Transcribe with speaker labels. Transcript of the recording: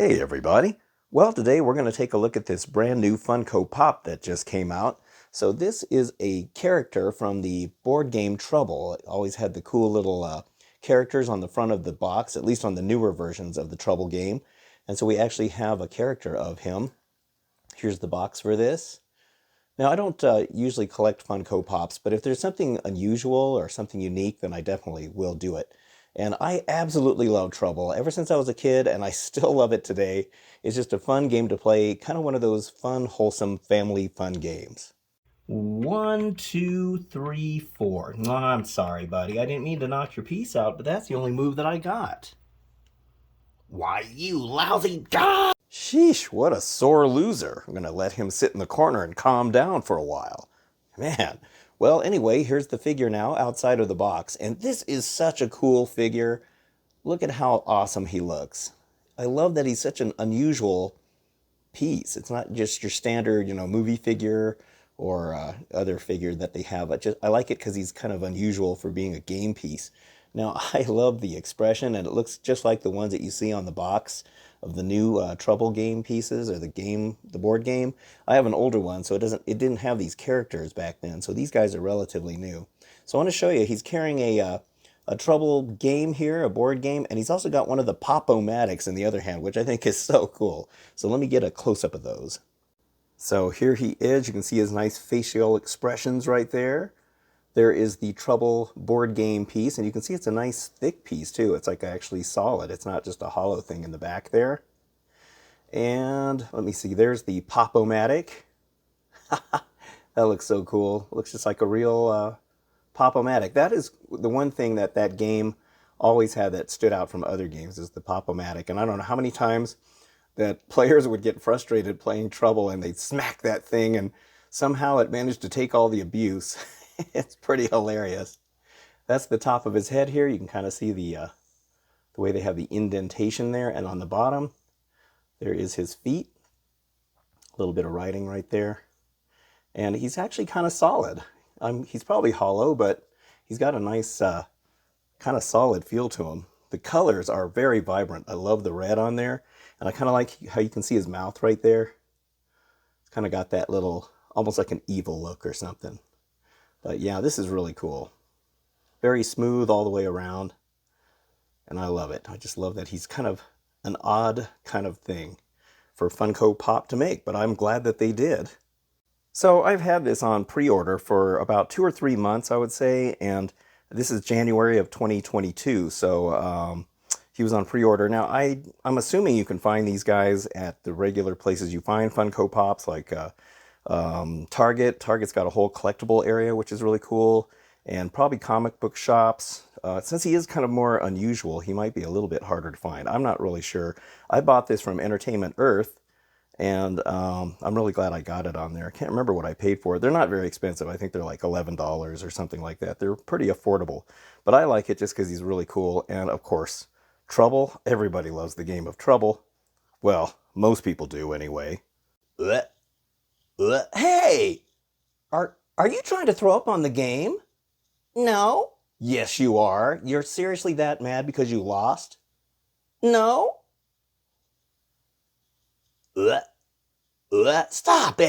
Speaker 1: Hey everybody! Well, today we're going to take a look at this brand new Funko Pop that just came out. So this is a character from the board game Trouble. It always had the cool little characters on the front of the box, at least on the newer versions of the Trouble game. And so we actually have a character of him. Here's the box for this. Now, I don't usually collect Funko Pops, but if there's something unusual or something unique, then I definitely will do it. And I absolutely love Trouble ever since I was a kid, and I still love it today. It's just a fun game to play, kind of one of those fun, wholesome, family fun games. 1, 2, 3, 4. No, I'm sorry, buddy. I didn't mean to knock your piece out, but that's the only move that I got. Why, you lousy dog! Sheesh, what a sore loser. I'm going to let him sit in the corner and calm down for a while. Man. Well, anyway, here's the figure now outside of the box. And this is such a cool figure. Look at how awesome he looks. I love that he's such an unusual piece. It's not just your standard, movie figure or other figure that they have. I like it because he's kind of unusual for being a game piece. Now, I love the expression, and it looks just like the ones that you see on the box of the new Trouble game pieces or the board game. I have an older one, so it didn't have these characters back then. So these guys are relatively new. So I want to show you. He's carrying a Trouble game here, a board game, and he's also got one of the Pop-O-Matics in the other hand, which I think is so cool. So let me get a close-up of those. So here he is. You can see his nice facial expressions right there. There is the Trouble board game piece, and you can see it's a nice thick piece too. It's like actually solid. It's not just a hollow thing in the back there. And let me see, there's the Pop-O-Matic. That looks so cool. Looks just like a real Pop-O-Matic. That is the one thing that game always had that stood out from other games, is the Pop-O-Matic. And I don't know how many times that players would get frustrated playing Trouble and they'd smack that thing and somehow it managed to take all the abuse. It's pretty hilarious. That's the top of his head here. You can kind of see the way they have the indentation there. And on the bottom, there is his feet. A little bit of writing right there. And he's actually kind of solid. He's probably hollow, but he's got a nice kind of solid feel to him. The colors are very vibrant. I love the red on there. And I kind of like how you can see his mouth right there. It's kind of got that little, almost like an evil look or something. But yeah, this is really cool. Very smooth all the way around. And I love it. I just love that he's kind of an odd kind of thing for Funko Pop to make. But I'm glad that they did. So I've had this on pre-order for about 2 or 3 months, I would say. And this is January of 2022. So he was on pre-order. Now, I'm assuming you can find these guys at the regular places you find Funko Pops, like Target. Target's got a whole collectible area, which is really cool, and probably comic book shops. Since he is kind of more unusual, he might be a little bit harder to find. I'm not really sure. I bought this from Entertainment Earth, and I'm really glad I got it on there. I can't remember what I paid for it. They're not very expensive. I think they're like $11 or something like that. They're pretty affordable, but I like it just because he's really cool. And of course, Trouble. Everybody loves the game of Trouble. Well, most people do anyway. Hey! Are you trying to throw up on the game? No. Yes, you are. You're seriously that mad because you lost? No. Stop it!